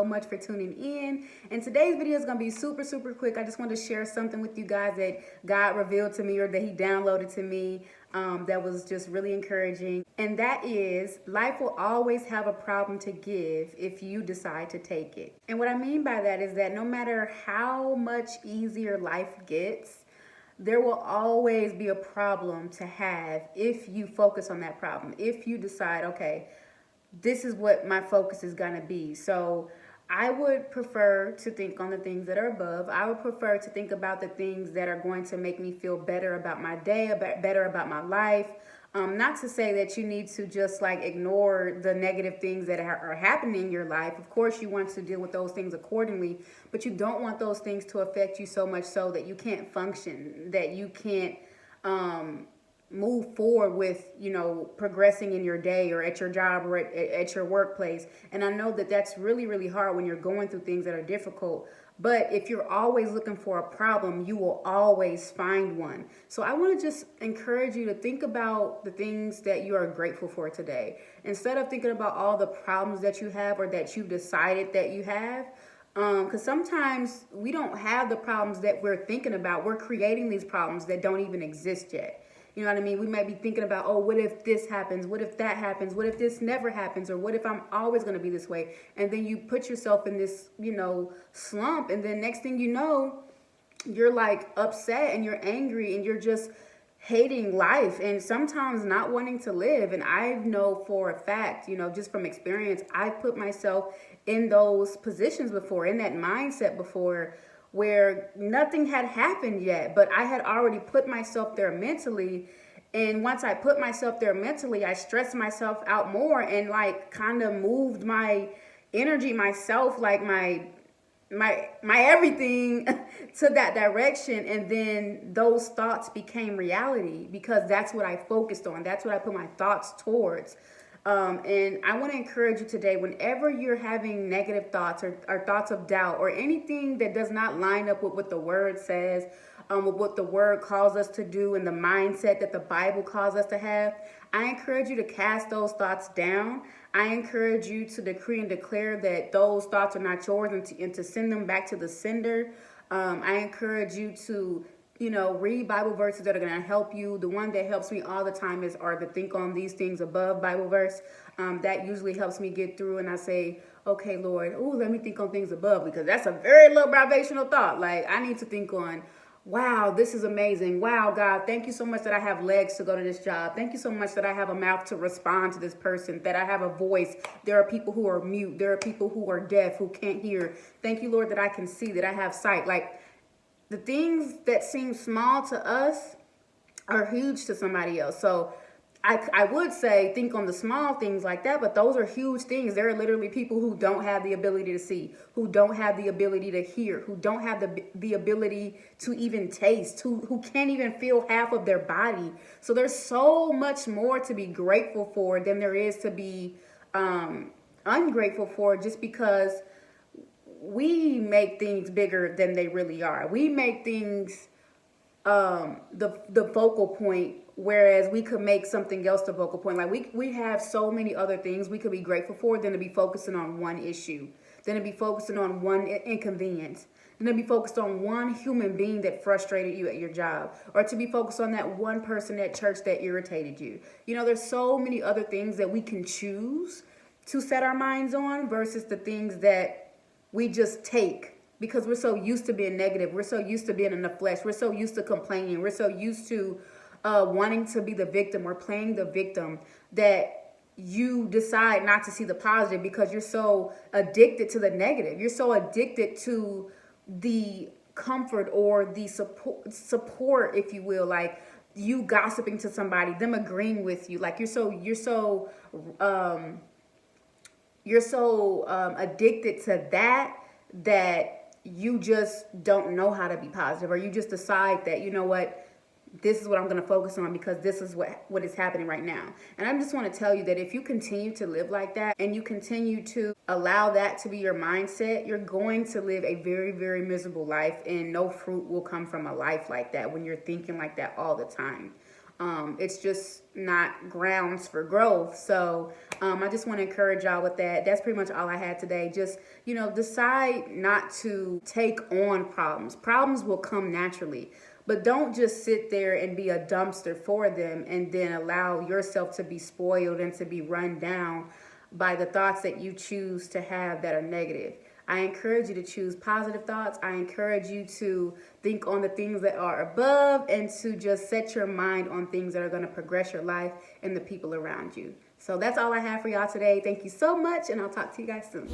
much for tuning in. And today's video is going to be super, super quick. I just want to share something with you guys that God revealed to me or that he downloaded to me that was just really encouraging. And that is, life will always have a problem to give if you decide to take it. And what I mean by that is that no matter how much easier life gets, there will always be a problem to have if you focus on that problem. If you decide, okay, this is what my focus is going to be. So I would prefer to think on the things that are above. I would prefer to think about the things that are going to make me feel better about my day, better about my life. Not to say that you need to just like ignore the negative things that are happening in your life. Of course, you want to deal with those things accordingly, but you don't want those things to affect you so much so that you can't function, that you can't move forward with, progressing in your day or at your job or at your workplace. And I know that that's really, really hard when you're going through things that are difficult. But if you're always looking for a problem, you will always find one. So I want to just encourage you to think about the things that you are grateful for today. Instead of thinking about all the problems that you have or that you've decided that you have. Because sometimes we don't have the problems that we're thinking about. We're creating these problems that don't even exist yet. You know what I mean? We might be thinking about, oh, what if this happens? What if that happens? What if this never happens? Or what if I'm always going to be this way? And then you put yourself in this, slump. And then next thing you know, you're like upset and you're angry and you're just hating life and sometimes not wanting to live. And I know for a fact, just from experience, I've put myself in those positions before, in that mindset before, where nothing had happened yet, but I had already put myself there mentally. And once I put myself there mentally, I stressed myself out more and like kind of moved my energy, myself, like my everything to that direction. And then those thoughts became reality because that's what I focused on. That's what I put my thoughts towards. And I want to encourage you today, whenever you're having negative thoughts or thoughts of doubt or anything that does not line up with what the word says, with what the word calls us to do and the mindset that the Bible calls us to have, I encourage you to cast those thoughts down. I encourage you to decree and declare that those thoughts are not yours and to send them back to the sender. I encourage you to read Bible verses that are going to help you. The one that helps me all the time are the think on these things above Bible verse. That usually helps me get through. And I say, okay, Lord, let me think on things above, because that's a very low vibrational thought. Like, I need to think on, wow, this is amazing. Wow, God, thank you so much that I have legs to go to this job. Thank you so much that I have a mouth to respond to this person, that I have a voice. There are people who are mute. There are people who are deaf, who can't hear. Thank you, Lord, that I can see, that I have sight. Like, the things that seem small to us are huge to somebody else. So I would say think on the small things like that, but those are huge things. There are literally people who don't have the ability to see, who don't have the ability to hear, who don't have the ability to even taste, who can't even feel half of their body. So there's so much more to be grateful for than there is to be ungrateful for, just because we make things bigger than they really are. We make things the focal point, whereas we could make something else the focal point. Like we have so many other things we could be grateful for than to be focusing on one issue, than to be focusing on one inconvenience, than to be focused on one human being that frustrated you at your job, or to be focused on that one person at church that irritated you. There's so many other things that we can choose to set our minds on versus the things that we just take because we're so used to being negative. We're so used to being in the flesh. We're so used to complaining. We're so used to wanting to be the victim or playing the victim that you decide not to see the positive because you're so addicted to the negative. You're so addicted to the comfort or the support, if you will, like you gossiping to somebody, them agreeing with you. Like you're so addicted to that you just don't know how to be positive, or you just decide that, this is what I'm going to focus on because this is what is happening right now. And I just want to tell you that if you continue to live like that and you continue to allow that to be your mindset, you're going to live a very, very miserable life, and no fruit will come from a life like that when you're thinking like that all the time. It's just not grounds for growth. So I just want to encourage y'all with that. That's pretty much all I had today. Just, decide not to take on problems. Problems will come naturally. But don't just sit there and be a dumpster for them and then allow yourself to be spoiled and to be run down by the thoughts that you choose to have that are negative. I encourage you to choose positive thoughts. I encourage you to think on the things that are above and to just set your mind on things that are going to progress your life and the people around you. So that's all I have for y'all today. Thank you so much, and I'll talk to you guys soon.